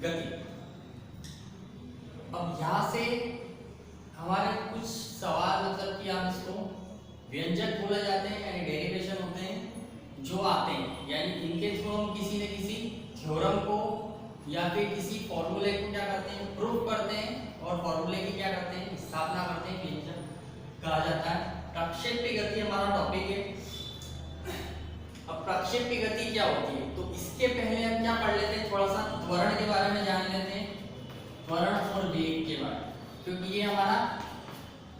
गति। अब यहाँ से हमारे कुछ सवाल मतलब कि हम इसको व्यंजक बोले जाते हैं यानी डेरिवेशन होते हैं जो आते हैं, यानी इनके थ्रू हम किसी न किसी थ्योरम को या फिर किसी फॉर्मूले को क्या करते हैं, प्रूव करते हैं, और फॉर्मूले की क्या करते हैं, स्थापना करते हैं, व्यंजक कहा जाता है। प्रक्षेप्य गति हमारा टॉपिक है। अब प्रक्षेप्य गति क्या होती है, तो इसके पहले हम क्या पढ़ लेते हैं, थोड़ा सा त्वरण के बारे में जान लेते हैं, त्वरण और वेग के बारे में, क्योंकि ये हमारा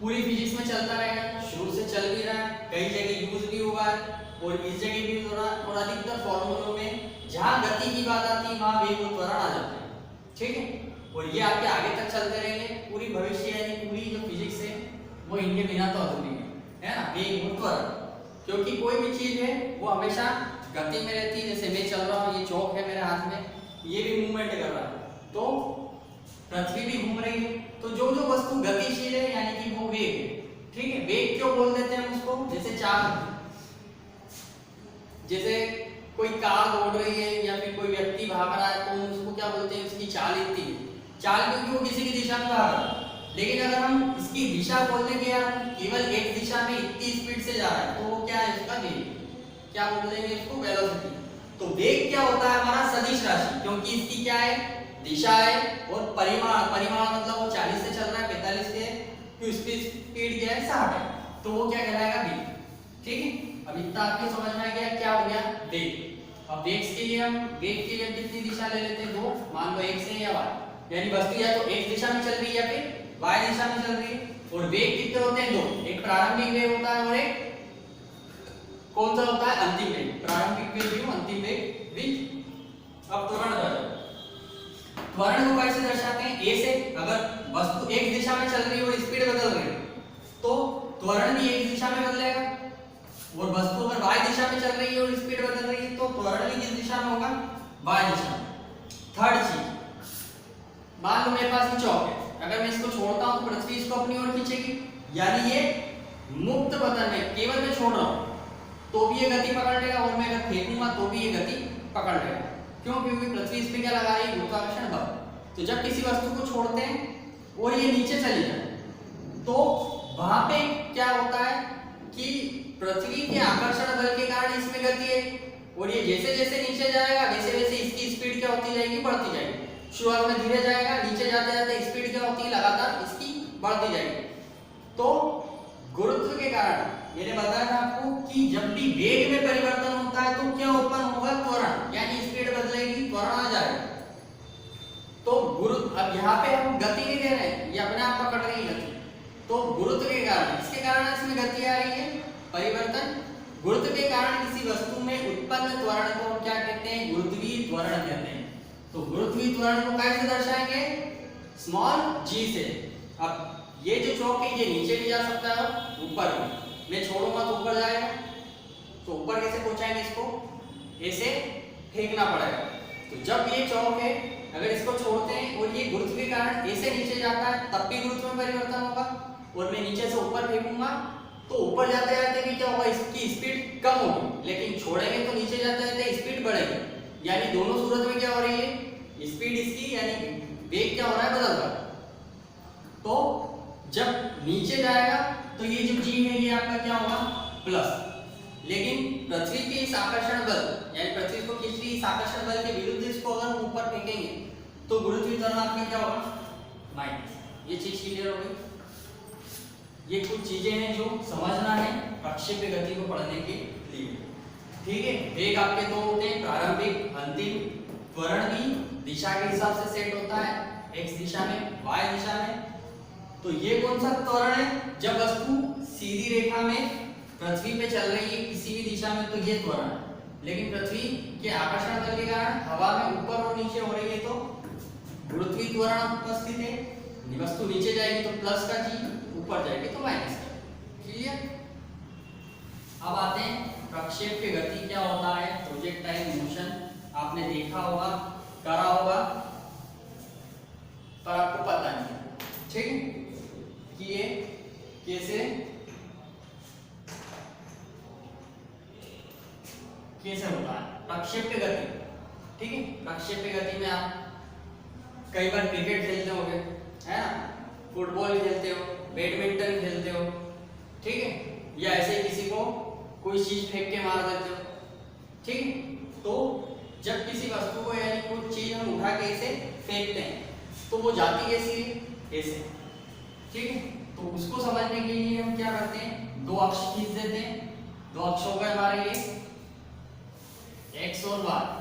पूरी फिजिक्स में चलता रहेगा, शुरू से चल भी रहा है, कई जगह यूज भी हुआ है और इस जगह भी हो रहा है, और अधिकतर फॉर्मूलों में जहां गति की बात आती है वहां वेग और त्वरण आ जाते हैं, ठीक है। और ये आपके आगे तक चलते रहेंगे, पूरी भविष्य यानी पूरी जो फिजिक्स है वो इनके बिना तो अधूरी है ना, वेग और त्वरण, क्योंकि कोई भी चीज है वो हमेशा गति में रहती है। जैसे मैं चल रहा हूँ, ये चौक है मेरे हाथ में, ये भी मूवमेंट कर रहा है, तो पृथ्वी भी घूम रही है, तो जो जो वस्तु गतिशील है यानी कि वो वेग है, ठीक है। वेग क्यों बोल देते हैं हम उसको, जैसे जैसे कोई कार दौड़ रही है या फिर कोई व्यक्ति भाग रहा है, तो हम उसको क्या बोलते हैं, उसकी चाल इतनी है, चाल क्योंकि वो किसी की दिशा में भाग रहा है। लेकिन अगर हम इसकी दिशा बोल देंगे यार केवल एक दिशा में इतनी स्पीड से जा रहा है, तो वो क्या है, इसका वेग, क्या बोल देंगे इसको, वेलोसिटी। तो वेग क्या होता है, हमारा सदिश राशि, क्योंकि इसकी क्या है, दिशा है, और परिमाण मतलब वो 40 से चल रहा है 45 से, तो इसकी स्पीड क्या है 60 है, तो वो क्या कहलाएगा, वेग, ठीक है। अब इतना आपको समझ में आ गया क्या हो गया, वेग। अब वेग के लिए हम कितनी दिशा ले लेते हैं, दो, मान लो x है या y, यानी वस्तु या तो x दिशा में चल रही है या फिर y दिशा में चल रही है। और वेग कितने होते हैं, दो, एक प्रारंभिक वेग होता है और एक कौन सा होता है, अंतिम वेग। प्रारंभिक वेग भी, अंतिम वेग भी। अब त्वरण को कैसे दर्शाते हैं, a से, अगर वस्तु एक दिशा में चल रही है और स्पीड बदल रही है तो त्वरण भी एक दिशा में बदलेगा, और वस्तु अगर y दिशा में चल रही है और स्पीड बदल रही है तो त्वरण भी किस दिशा में होगा, y दिशा में। थर्ड चीज, मान लो मेरे पास ये चौक है, अगर मैं इसको छोड़ता हूं तो पृथ्वी इसको अपनी ओर खींचेगी, यानी ये मुक्त बदन में, केवल मैं छोड़ रहा हूं तो भी ये गति पकड़ लेगा, और मैं अगर फेंकूंगा तो भी ये गति पकड़ लेगा। क्यों, क्योंकि पृथ्वी इस पे क्या लगा रही है, गुरुत्वाकर्षण बल। तो जब किसी वस्तु को छोड़ते हैं और ये नीचे चली जाए तो वहां पे क्या होता है कि पृथ्वी के आकर्षण बल के कारण इसमें गति है, और ये जैसे जैसे नीचे जाएगा वैसे वैसे इसकी स्पीड क्या होती जाएगी, बढ़ती जाएगी। शुरुआत में धीरे जाएगा, नीचे जाते जाते स्पीड क्या होती है, लगातार इसकी बढ़ती जाएगी। तो गुरुत्व के कारण मैंने बताया था आपको कि जब भी वेग में परिवर्तन होता है तो क्या उत्पन्न होगा, त्वरण, यानी स्पीड बदलेगी, त्वरण आ जाएगा। तो अब यहाँ पे हम गति नहीं दे रहे हैं, ये अपने आप पकड़ रही है गति, तो गुरुत्व के कारण, इसके कारण इसमें गति आ रही है, परिवर्तन। गुरुत्व के कारण किसी वस्तु में उत्पन्न त्वरण को हम क्या कहते हैं, गुरुत्वीय त्वरण कहते हैं। तो गुरुत्वीय त्वरण को कैसे दर्शाएंगे, स्मॉल g से। अब ये जो चौक है ये नीचे भी जा सकता है और ऊपर भी, मैं छोड़ूंगा तो ऊपर जाएगा, तो ऊपर कैसे पहुंचाएंगे इसको, ऐसे फेंकना पड़ेगा। तो जब ये चौक है अगर इसको छोड़ते हैं और ये गुरुत्व के कारण ऐसे नीचे जाता है तब भी गुरुत्व में परिवर्तन होगा, और मैं नीचे से ऊपर फेंकूंगा तो ऊपर जाते जाते भी क्या होगा, इसकी स्पीड कम होगी, लेकिन छोड़ेंगे तो नीचे जाते जाते स्पीड बढ़ेगी, यानी दोनों सूरत में क्या हो रही है, स्पीड इसकी यानी वेग क्या हो रहा है, बदल रहा है। तो जब नीचे जाएगा तो ये जो g है ये आपका क्या होगा, प्लस, लेकिन पृथ्वी के इस आकर्षण बल यानी पृथ्वी को खींच रही इस आकर्षण बल के विरुद्ध इसको अगर हम ऊपर फेंकेंगे तो गुरुत्वीय त्वरण आपका क्या होगा, माइनस। ये चीज क्लियर हो गई। ये कुछ चीजें हैं जो समझना है प्रक्षेप्य गति को पढ़ने के लिए, ठीक है। वेग आपके दो होते हैं, प्रारंभिक, अंतिम। त्वरण भी दिशा के हिसाब से सेट होता है, x दिशा में, y दिशा में। तो ये कौन सा त्वरण है, जब वस्तु सीधी रेखा में पृथ्वी पे चल रही है किसी भी दिशा में तो ये त्वरण है, लेकिन पृथ्वी के आकर्षण बल के कारण हवा में ऊपर और नीचे हो रही है तो गुरुत्वीय त्वरण उपस्थित है। वस्तु नीचे जाएगी तो प्लस का g, ऊपर जाएगी तो माइनस का। क्लियर। अब आते हैं प्रक्षेप्य गति क्या होता है, प्रोजेक्टाइल मोशन आपने देखा होगा, करा होगा, पर आपको पता नहीं है, ठीक है, कि ये कैसे होता है प्रक्षेप्य गति, ठीक है। प्रक्षेप्य गति में आप कई बार क्रिकेट खेलते होगे, है ना, फुटबॉल खेलते हो, बैडमिंटन खेलते हो, ठीक है, या ऐसे किसी को कोई चीज फेंक के मार देते हो, ठीक है। तो जब किसी वस्तु को यानी कोई चीज हम उठा के ऐसे फेंकते हैं तो वो जाती कैसी है, ऐसे, ठीक है। तो उसको समझने के लिए हम क्या करते हैं, दो अक्ष खींच देते हैं, दो अक्षों का हमारे ये एक्स और वाई।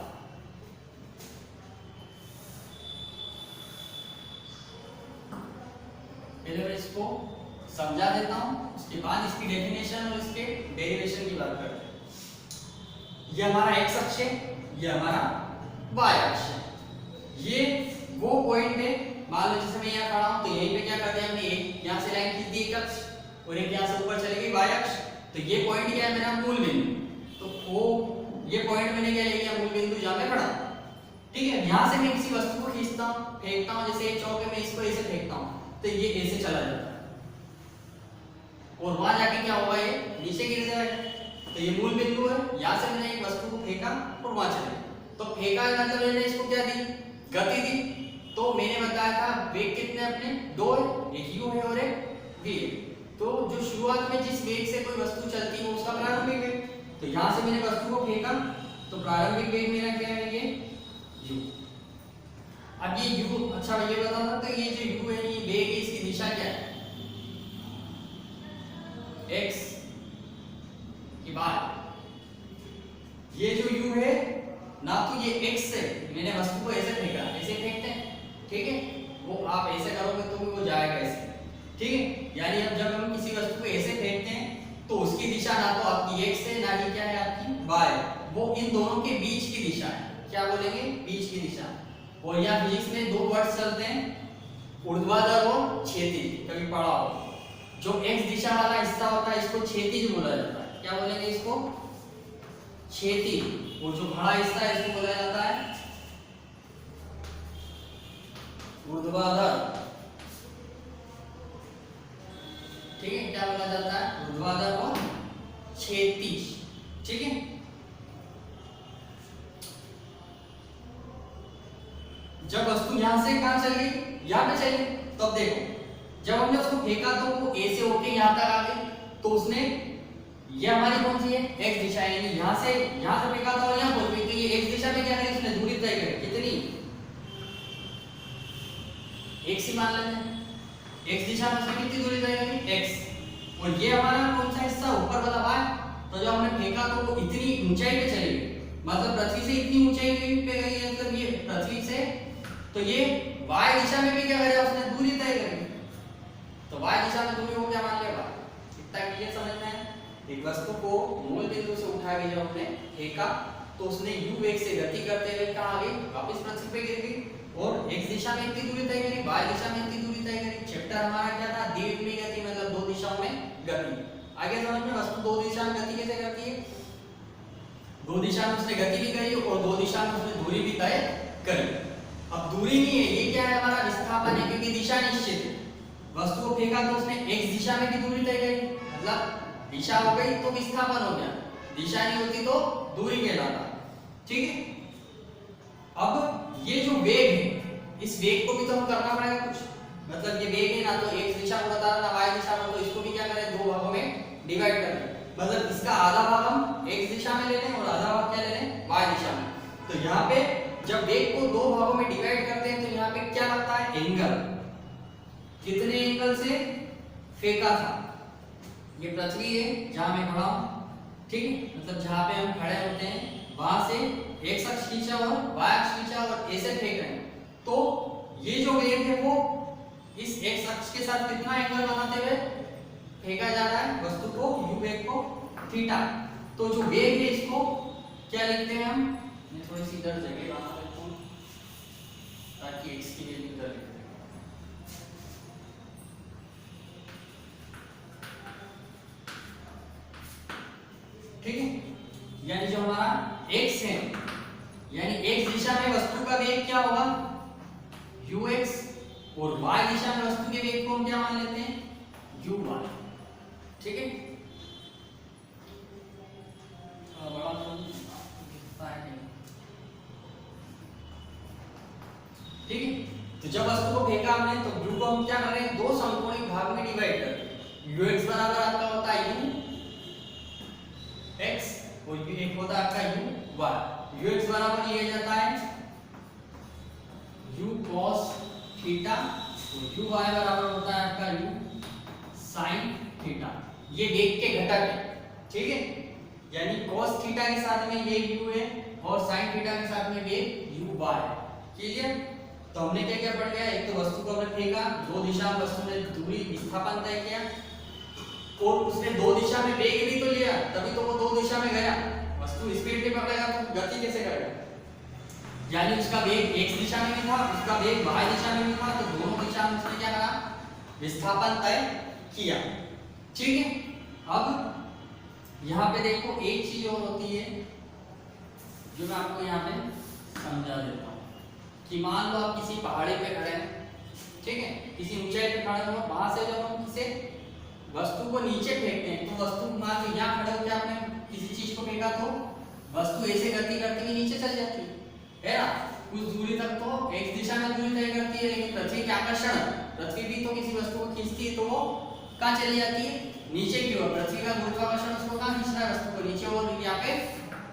पहले मैं इसको समझा देता हूं, उसके बाद इसकी डेफिनेशन और इसके डेरिवेशन की बात करते हैं। ये हमारा एक्स अक्ष है, ये हमारा वाई अक्ष है। ये वो पॉइंट है, मान लो जैसे मैं यहाँ खड़ा हूं तो यहीं पे क्या करते हैं हमने, एक यहाँ से लाइन खींच दी एक अक्ष और एक यहाँ से ऊपर चली गई वाई अक्ष। तो ये पॉइंट क्या है मेरा मूल बिंदु, तो वो ये पॉइंट मैंने क्या ले लिया, मूल बिंदु जहां मैं खड़ा हूं, ठीक है। यहां से मैं किसी वस्तु को खींचता हूं, फेंकता हूं, जैसे एक चौके में इसको ऐसे फेंकता हूं तो ये ऐसे चला जाता है और वहां जाके क्या होगा, ये नीचे गिर जाएगा। तो ये मूल बिंदु है, यहां से मैंने एक वस्तु को फेंका और वहां चले गया। तो फेंका मतलब मैंने इसको क्या दी, गति दी। तो मैंने बताया था वेग कितने अपने दो है, एक u है और एक v है। तो जो शुरुआत में जिस वेग से कोई वस्तु चलती है वो उसका प्रारंभिक वेग। तो यहां से मैंने वस्तु को फेंका तो प्रारंभिक वेग मेरा क्या है, ये u। अब ये u, अच्छा ये बता सकते हैं ये जो u है ये वेग है, इसकी दिशा क्या है, x की बात। ये जो u है ना, तो ये x से मैंने वस्तु को ऐसे फेंका, ऐसे फेंकते हैं, ठीक है, वो आप ऐसे करोगे तो वो जाएगा ऐसे, ठीक है। यानी अब जब हम किसी वस्तु को ऐसे फेंकते हैं तो उसकी दिशा ना तो आपकी x है ना ही क्या है आपकी y, वो इन दोनों के बीच की दिशा है, क्या बोलेंगे, बीच की दिशा। और यहाँ फिजिक्स में दो वर्ड्स चलते हैं, ऊर्ध्वाधर और क्षैतिज, कभी पढ़ा हो। जो x दिशा वाला हिस्सा होता है इसको क्षैतिज बोला जाता है, क्या बोलेंगे इसको, क्षैतिज। और जो बड़ा हिस्सा है इसको बोला जाता है ऊर्ध्वाधर, ठीक है, क्या बोला जाता है, ऊर्ध्वाधर और क्षैतिज, ठीक है। जब वस्तु यहां से कहां चल गई, यहां पे चली, तब देखो जब हमने उसको फेंका तो वो ए से होके यहां तक आ गई, तो उसने, ये हमारी कौन सी है, x दिशा है, यानी यहां से फेंका था और यहां पहुंच गई, तो ये x दिशा में क्या करी उसने, दूरी तय करी, कितनी, x ही मान लेते हैं, x दिशा में उसने कितनी दूरी तय करी, x। और ये हमारा कौन सा हिस्सा, ऊपर वाला y। तो जब हमने फेंका तो वो इतनी ऊंचाई पे चली गई, मतलब पृथ्वी से इतनी ऊंचाई पे गई है, मतलब ये पृथ्वी से, तो ये y दिशा में भी क्या करेगा उसने, दूरी तय करी। तो y दिशा में दूरी को क्या मान लेगा, इतना क्लियर समझ में है। एक वस्तु को मूल बिंदु से उठा के जब हमने फेंका तो उसने u वेग से गति करते हुए कहां आ गई, वापस पृथ्वी पे गिर गई, और x दिशा में इतनी दूरी तय करी, y दिशा में इतनी दूरी तय करी। चैप्टर हमारा क्या था, द्विध्रुवी गति, मतलब दो दिशाओं में गति। आगे समझ में, वस्तु दो दिशा में गति कैसे करती है, दो दिशा में उसने गति भी करी और दो दिशा में उसने दूरी भी तय करी। अब दूरी नहीं है, ये क्या है, हमारा विस्थापन है, क्योंकि दिशा निश्चित है। वस्तु को फेंका तो उसने x दिशा में की दूरी तय करी, मतलब दिशा हो गई तो विस्थापन हो गया, दिशा नहीं होती तो दूरी कहलाता, ठीक है। अब ये जो वेग है, इस वेग को भी तो हम करना पड़ेगा कुछ, मतलब ये वेग है ना, तो x दिशा को बता रहा था, y दिशा में, तो इसको भी क्या करें, दो भागों में डिवाइड कर दें, मतलब इसका आधा भाग हम x दिशा में ले लें और आधा भाग क्या ले लें, y दिशा में। तो यहाँ पे जब वेग को दो भागों में डिवाइड करते हैं तो यहाँ पे क्या लगता है, एंगल, कितने एंगल से फेंका था, ये पृथ्वी है जहां मैं खड़ा हूं, ठीक है, मतलब जहां पे हम खड़े होते हैं वहां से x अक्ष खींचा और y अक्ष खींचा और ऐसे फेंक रहे हैं, तो ये जो वेग है वो इस x अक्ष के साथ कितना एंगल बनाते हुए फेंका जा रहा है वस्तु को, u वेग को थीटा। तो जो वेग है इसको क्या लिखते हैं हम, मैं थोड़ी सी इधर जगह बना देता हूं ताकि x की वैल्यू इधर लिख दें, ठीक है। यानी जो हमारा x है, यानी x दिशा में वस्तु का वेग क्या होगा, ux, और y दिशा में वस्तु के वेग को हम क्या मान लेते हैं, uy, ठीक है। बड़ा ठीक है, तो तो जब वस्तु को फेंका हमने तो u को हम क्या कर रहे हैं, दो समकोणिक भाग में डिवाइड कर रहे हैं। ux बराबर आपका होता है u x और एक होता है आपका u y। ux बराबर लिया जाता है u cos थीटा और u y बराबर होता है आपका u sin थीटा। ये वेग के घटक है, ठीक है, यानी cos थीटा के साथ में वेग u है और sin थीटा के साथ में वेग u y। क्लियर? तो हमने क्या क्या पढ़ लिया, एक तो वस्तु को हमने फेंका, दो दिशा में वस्तु ने दूरी विस्थापन तय किया और उसने दो दिशा में वेग भी तो लिया, तभी तो वो दो दिशा में गया। वस्तु स्पीड पे पकड़ेगा तो गति कैसे करेगा, यानी उसका वेग x दिशा में भी था, उसका वेग y दिशा में भी था, तो दोनों दिशा में उसने क्या करा, विस्थापन तय किया। ठीक है, अब यहाँ पे देखो एक चीज और होती है जो मैं आपको यहाँ पे समझा देता हूँ कि मान लो आप किसी पहाड़ी पे खड़े हैं, ठीक है, किसी ऊंचाई पे खड़े हो, वहां से जब हम किसी वस्तु को नीचे फेंकते हैं तो वस्तु मान लो यहाँ खड़े होकर आपने किसी चीज को फेंका तो वस्तु ऐसे गति करती हुई नीचे चल जाती है ना, कुछ दूरी तक तो एक दिशा में दूरी तय करती है, लेकिन पृथ्वी के आकर्षण, पृथ्वी भी तो किसी वस्तु को खींचती है तो वो कहाँ चली जाती है, नीचे की ओर। पृथ्वी का गुरुत्वाकर्षण उसको कहाँ खींच रहा है, वस्तु को नीचे, और यहाँ पे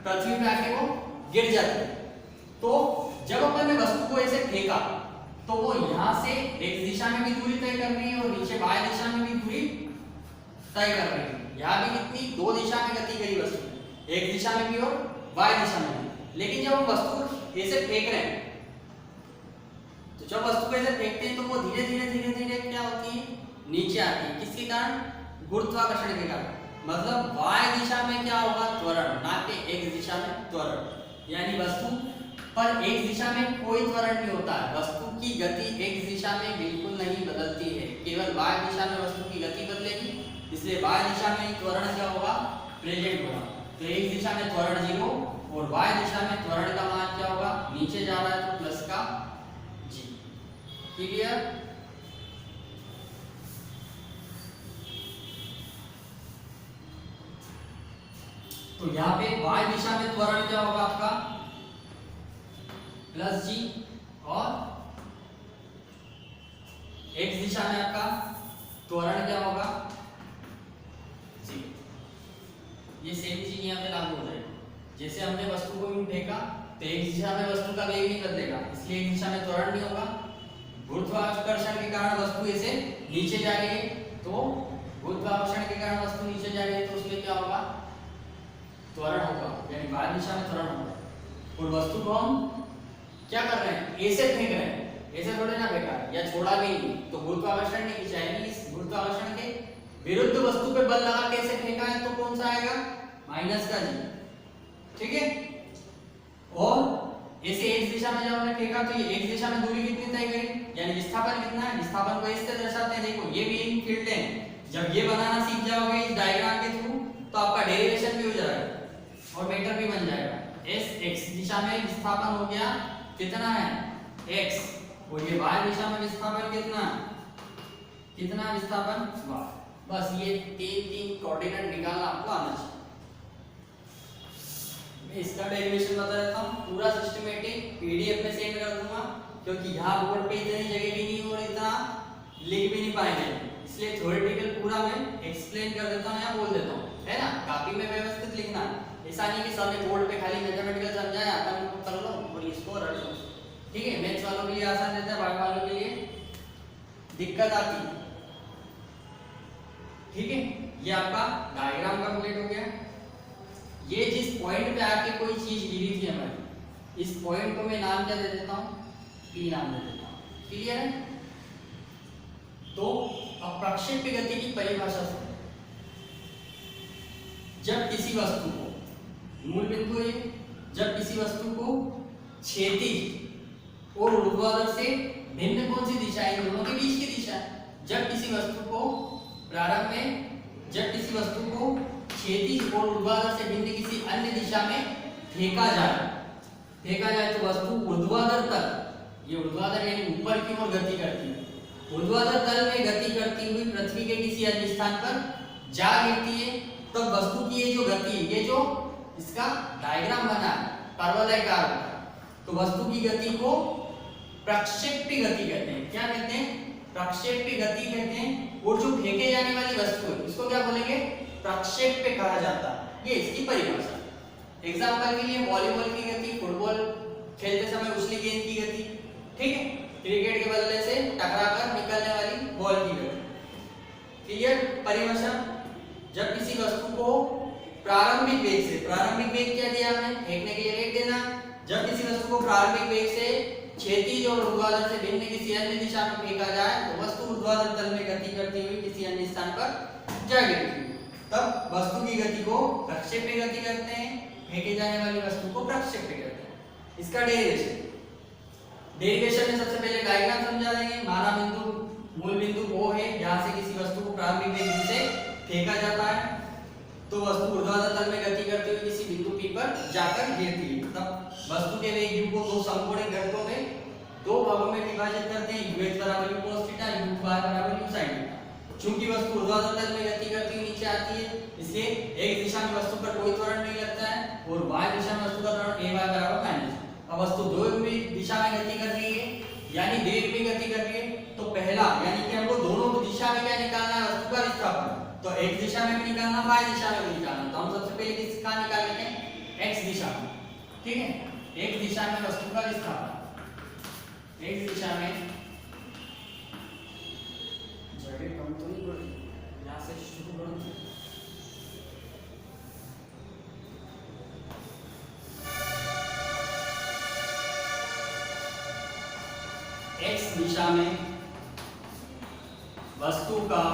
पृथ्वी पे आके वो गिर जाती है। तो जब अपन ने वस्तु को ऐसे फेंका तो वो यहाँ से एक दिशा में भी दूरी तय कर रही है और नीचे y दिशा में भी दूरी तय कर रही है। यहाँ भी कितनी, दो दिशा में गति करी वस्तु, एक दिशा में भी और y दिशा में भी। लेकिन जब हम वस्तु ऐसे फेंक रहे हैं तो जब वस्तु को ऐसे फेंकते हैं तो वो धीरे धीरे धीरे धीरे क्या होती है, नीचे आती है। किसके कारण, गुरुत्वाकर्षण के कारण। मतलब y दिशा में क्या होगा, त्वरण, ना कि x दिशा में त्वरण। यानी वस्तु पर x दिशा में कोई त्वरण नहीं होता है, वस्तु की गति x दिशा में बिल्कुल नहीं बदलती है, केवल y दिशा में वस्तु की गति बदलेगी, इसलिए y दिशा में त्वरण क्या होगा, प्रेजेंट होगा। तो x दिशा में त्वरण 0 और y दिशा में त्वरण का मान क्या होगा, नीचे जा रहा है तो प्लस का g। क्लियर? तो यहाँ पे y दिशा में त्वरण क्या होगा आपका, प्लस g, और x दिशा में आपका त्वरण क्या होगा, g। ये सेम चीज यहाँ पे लागू हो जाएगी। जैसे हमने वस्तु को यूं फेंका तो एक दिशा में वस्तु का वेग नहीं बदलेगा, इसलिए एक दिशा में त्वरण नहीं होगा। गुरुत्वाकर्षण के कारण वस्तु ऐसे नीचे जा रही है, तो गुरुत्वाकर्षण के कारण वस्तु नीचे जा रही है तो उसमें क्या होगा, त्वरण होगा, यानी y दिशा में त्वरण होगा। और वस्तु को हम क्या कर रहे हैं, ऐसे फेंक रहे हैं, ऐसे थोड़े ना फेंका या छोड़ा भी नहीं, तो गुरुत्वाकर्षण ने खींचा है। इस गुरुत्वाकर्षण के विरुद्ध वस्तु पे बल लगा के ऐसे फेंका है तो कौन सा आएगा, माइनस का g। ठीक है, और ऐसे x दिशा में जब हमने फेंका तो ये x दिशा में दूरी कितनी तय करी, यानी विस्थापन कितना है, विस्थापन को इस तरह दर्शाते हैं। देखो ये भी एक फील्ड है, जब ये बनाना सीख जाओगे इस डायग्राम के थ्रू तो आपका डेरिवेशन भी हो जाएगा और मेथड भी बन जाएगा। s x दिशा में विस्थापन हो गया कितना है, x, और ये y दिशा में विस्थापन कितना विस्थापन y। बस ये तीन कोऑर्डिनेट निकालना आपको आना चाहिए। मैं इसका डेरिवेशन बता देता हूँ, पूरा सिस्टमैटिक पीडीएफ में सेंड कर दूंगा, क्योंकि यहाँ बोर्ड पे इतनी जगह भी नहीं और इतना लिख भी नहीं पाएंगे, इसलिए थ्योरेटिकल पूरा मैं एक्सप्लेन कर देता हूँ या बोल देता हूँ, है ना। कॉपी में व्यवस्थित लिखना, ऐसा नहीं कि सामने बोर्ड पे खाली मैथमेटिकल समझाया अपन कर लो और इसको रट लो। ठीक है, मैथ्स वालों के लिए आसान रहता है, बायो वालों के लिए दिक्कत आती है। ठीक है, ये आपका डायग्राम कंप्लीट हो गया। ये जिस पॉइंट पे आके कोई चीज गिरी थी हमारी, इस पॉइंट को मैं नाम क्या दे देता हूँ, P नाम दे देता हूँ। क्लियर है? तो अब प्रक्षेप्य गति की परिभाषा से, जब किसी वस्तु को, मूल बिंदु है, जब किसी वस्तु को क्षैतिज और ऊर्ध्वाधर से भिन्न कौन सी दिशा है, दोनों के बीच की दिशा। जब किसी वस्तु को प्रारंभ में, जब किसी वस्तु को क्षैतिज और ऊर्ध्वाधर से भिन्न किसी अन्य दिशा में फेंका जाए तो वस्तु ऊर्ध्वाधर तल, ये ऊर्ध्वाधर यानी ऊपर की ओर गति करती है, ऊर्ध्वाधर तल में गति करती हुई पृथ्वी के किसी अन्य स्थान पर जा गिरती है, तब तो वस्तु की ये जो गति, ये जो इसका डायग्राम बना है पर्वताकार, तो वस्तु की गति को प्रक्षेप्य गति कहते हैं। क्या कहते हैं? प्रक्षेप्य गति कहते हैं। और जो फेंके जाने वाली वस्तु है उसको क्या बोलेंगे? प्रक्षेप्य कहा जाता है। ये इसकी परिभाषा। एग्जांपल के लिए वॉलीबॉल की गति, फुटबॉल खेलते समय उछली गेंद की गति, ठीक है, क्रिकेट के बल्ले से टकराकर निकलने वाली बॉल की गति। क्लियर परिभाषा? जब किसी वस्तु को प्रारंभिक वेग से, प्रारंभिक वेग क्या दिया हमने? फेंकने के लिए वेग देना। जब किसी वस्तु को प्रारंभिक वेग से क्षैतिज और ऊर्ध्वाधर से भिन्न किसी अन्य दिशा में फेंका जाए तो वस्तु ऊर्ध्वाधर तल में गति करती हुई किसी अन्य स्थान पर जा गिरती है, तब वस्तु की गति को प्रक्षेप्य गति कहते हैं। फेंके जाने वाली वस्तु को प्रक्षेप्य कहते हैं। इसका डेरिवेशन, डेरिवेशन में सबसे पहले डायग्राम समझा देंगे। माना बिंदु, मूल बिंदु वो है जहां से किसी वस्तु को प्रारंभिक वेग से फेंका जाता है तो वस्तु ऊर्ध्वाधर तल में गति करते हुए किसी बिंदु P पर जाकर गिरती है। तब वस्तु के वेग u को दो समकोणिक घटकों में दो भागों में विभाजित करते हैं, ux बराबर u cos थीटा, u बराबर u sin थीटा। चूंकि वस्तु ऊर्ध्वाधर तल में गति करती हुई नीचे आती है इसलिए एक दिशा में वस्तु पर कोई त्वरण नहीं लगता है और y दिशा में वस्तु का त्वरण ay बराबर माइनस। अब वस्तु दो दिशा में गति कर रही है यानी वेग में गति कर रही है तो पहला यानी कि हमको दोनों दिशा में क्या निकालना है? वस्तु का विस्थापन। तो एक दिशा में भी निकालना, y दिशा में भी निकालना। तो हम सबसे पहले किसका निकाल लेते हैं? x दिशा में, ठीक है। एक दिशा में वस्तु का विस्थापन, एक दिशा में जगह कम तो नहीं पड़ी, यहां से शुरू करूं। x दिशा में वस्तु का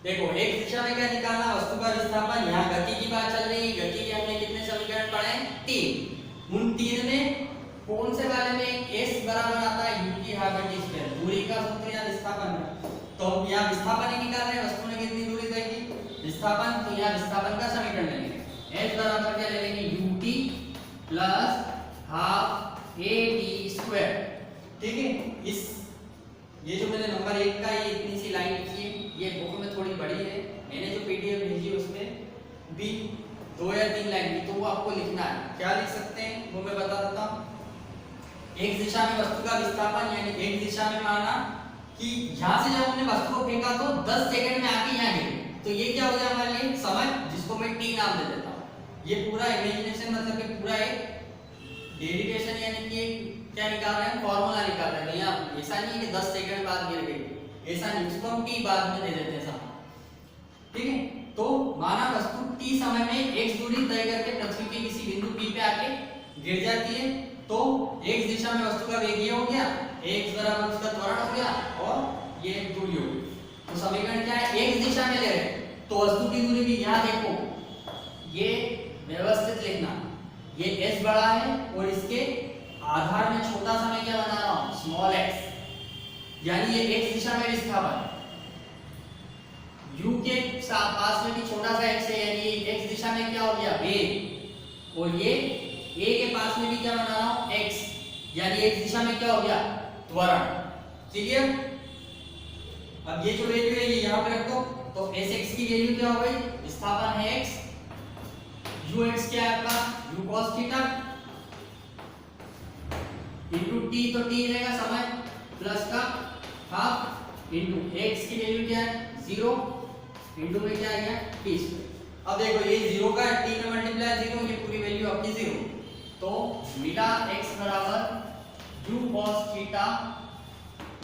देखो एक दिशा में क्या निकालना? वस्तु का विस्थापन। यहाँ गति की बात चल रही है, गति के हमने कितने समीकरण पढ़े? 3। उन 3 में कौन से वाले में s बराबर आता है u की हाफ बटी स्क्वायर, दूरी का सूत्र या विस्थापन का। तो हम यहाँ विस्थापन ही निकाल रहे हैं, वस्तु ने कितनी दूरी तय की? विस्थापन। तो यहाँ विस्थापन का समीकरण लेंगे, s बराबर क्या ले लेंगे? ut plus half at square, ठीक है। इस ये जो मैंने नंबर 1 का ये इतनी सी लाइन लिखी है, ये बुक में थोड़ी बड़ी है, मैंने जो पीडीएफ भेजी उसमें भी 2 या 3 लाइन की, तो वो आपको लिखना है। क्या लिख सकते हैं वो मैं बता देता हूँ। एक दिशा में वस्तु का विस्थापन यानी एक दिशा में माना कि यहाँ से जब हमने वस्तु को फेंका तो 10 सेकंड में आके यहाँ गिरी, तो ये क्या हो गया हमारे लिए? समय, जिसको मैं t नाम दे देता हूँ। ये पूरा इमेजिनेशन मतलब कि पूरा एक डेरिवेशन यानी कि क्या निकाल रहे हैं? फॉर्मूला निकाल रहे हैं। यहाँ ऐसा नहीं है कि 10 सेकंड बाद गिर गई, ऐसा नहीं, उसको हम t बाद में दे देते हैं समय, ठीक है। तो माना वस्तु t समय में x दूरी तय करके पृथ्वी के किसी बिंदु P पे आके गिर जाती है तो x दिशा में वस्तु का वेग ये हो गया, x बराबर उसका त्वरण हो गया और ये दूरी हो गई। तो समीकरण क्या है? x दिशा में ले रहे हैं तो वस्तु की दूरी भी यहाँ देखो, ये व्यवस्थित लिखना, ये s बड़ा है और इसके आधार में छोटा सा मैं क्या बना रहा हूँ? स्मॉल x, यानी ये x दिशा में विस्थापन, u के पास में भी छोटा सा x है यानी x दिशा में क्या हो गया? वेग। और ये a के पास में भी क्या बना रहा हूं? x, यानी x दिशा में क्या हो गया? त्वरण। क्लियर? अब ये जो वैल्यू है ये यहां पे रख दो, तो sx की वैल्यू क्या हो गई? विस्थापन है x, ux क्या है आपका? u cos theta into t, तो t रहेगा समय प्लस का हाफ इनटू x की वैल्यू क्या है? 0 इनटू में क्या आ गया? t square. अब देखो ये 0 का t में मल्टीप्लाई 0, ये पूरी वैल्यू आपकी 0, तो मिला x बराबर u cos theta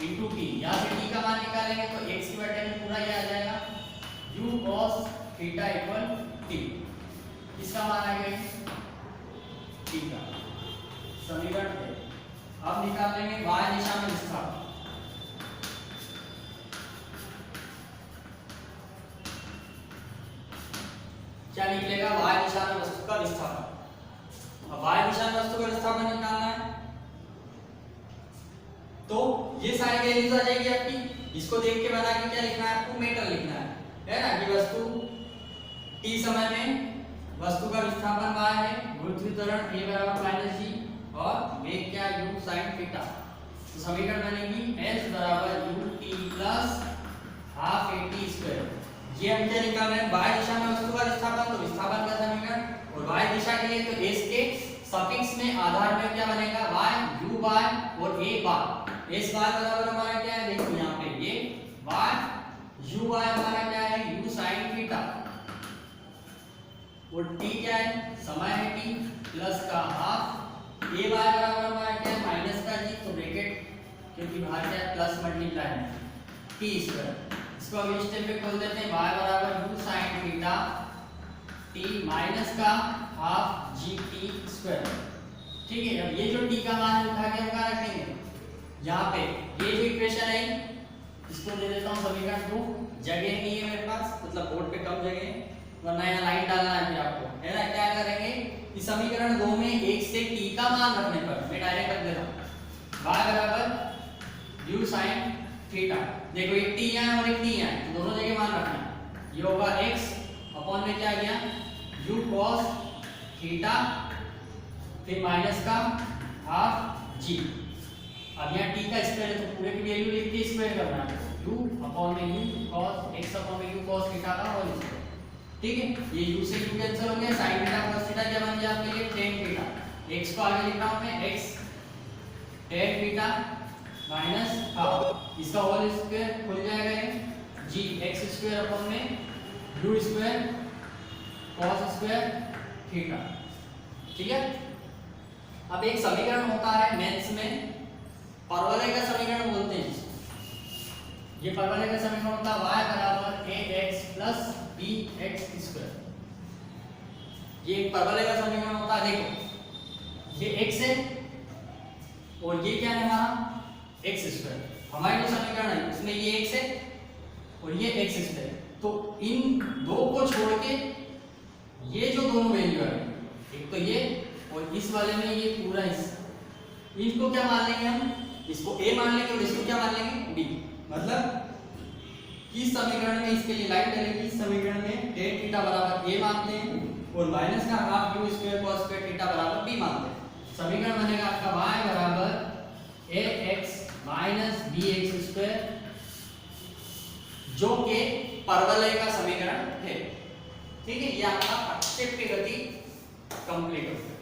into t। यहां से t का मान निकालेंगे तो x की बटे में पूरा ये आ जाएगा u cos theta equal t। इसका मान आ गया t का समीकरण है। अब निकाल लेंगे y दिशा में विस्थापन। क्या निकलेगा? y दिशा में वस्तु का विस्थापन। अब y दिशा में वस्तु का विस्थापन निकालना है तो ये सारी वैल्यूज आ जाएगी आपकी। इसको देख के बता के क्या लिखना है आपको? मीटर लिखना है ना, कि वस्तु t समय में वस्तु का विस्थापन y है, गुरुत्वीय त्वरण a बराबर माइनस g और वेग क्या? u sin theta. तो समीकरण बनेगी s बराबर ut plus half at square. ये हम क्या निकाल रहे हैं? y दिशा में वस्तु का विस्थापन, तो विस्थापन का समीकरण और y दिशा के लिए तो s के सफिक्स में आधार में क्या बनेगा y u y और a बार। s y बराबर हमारा क्या है, देखो यहाँ पे ये y u y हमारा क्या है u sin थीटा और t क्या है, समय है t प्लस का हाफ, a y बराबर हमारा क्या है माइनस का g, तो ब्रैकेट क्योंकि बाहर क्या है प्लस मल्टीप्लाई है t स्क्वायर। इसको अब इस स्टेप पे खोल देते हैं, y बराबर u sin theta t minus का हाफ g t स्क्वायर। ठीक है, अब ये जो t का मान उठा के हम कहाँ रखेंगे, यहाँ पे ये जो इक्वेशन है इसको दे देता हूँ समीकरण 2। जगह नहीं है मेरे पास, मतलब बोर्ड पे कम जगह है, वरना यहाँ लाइन डालना है फिर आपको, है ना। क्या करेंगे कि समीकरण 2 में 1 से t का मान रखने पर मैं डायरेक्ट रख देता हूँ y बराबर u sin थीटा। देखो एक t यहाँ है और एक t यहाँ है, तो दोनों जगह मान रखना है। ये होगा x अपॉन में क्या गया u cos थीटा फिर माइनस का हाफ g। अब यहाँ t का स्क्वायर है तो पूरे की वैल्यू लिख के स्क्वायर करना है, u अपॉन में u cos x अपॉन में u cos थीटा का होल स्क्वायर। ठीक है, ये u से u कैंसिल हो गया, sin थीटा cos थीटा क्या बन गया आपके लिए tan थीटा। x को आगे लिख रहा हूं मैं x tan theta minus half, इसका होल स्क्वायर खुल जाएगा ये g x स्क्वायर अपॉन में u square cos square theta. ठीक है, अब एक समीकरण होता है मैथ्स में परवलय का समीकरण बोलते हैं। ये परवलय का समीकरण होता है y बराबर ax प्लस bx स्क्वायर। ये एक परवलय का समीकरण होता है। देखो ये x है और ये क्या है हमारा x स्क्वायर। हमारे जो समीकरण है उसमें ये x है और ये x स्क्वायर, तो इन दो को छोड़ के ये जो दोनों वैल्यू है, एक तो ये और इस वाले में ये पूरा इनको क्या मान लेंगे हम, इसको a मान लेंगे और इसको क्या मान लेंगे b। मतलब इस समीकरण में इसके लिए लाइन डलेगी, इस समीकरण में tan थीटा बराबर a मानते हैं और माइनस का half u square cos square theta बराबर b मानते हैं। समीकरण बनेगा आपका y बराबर ax माइनस bx स्क्वायर, जो कि परवलय का समीकरण है। ठीक है, ये आपका प्रक्षेप की गति कंप्लीट हो गई।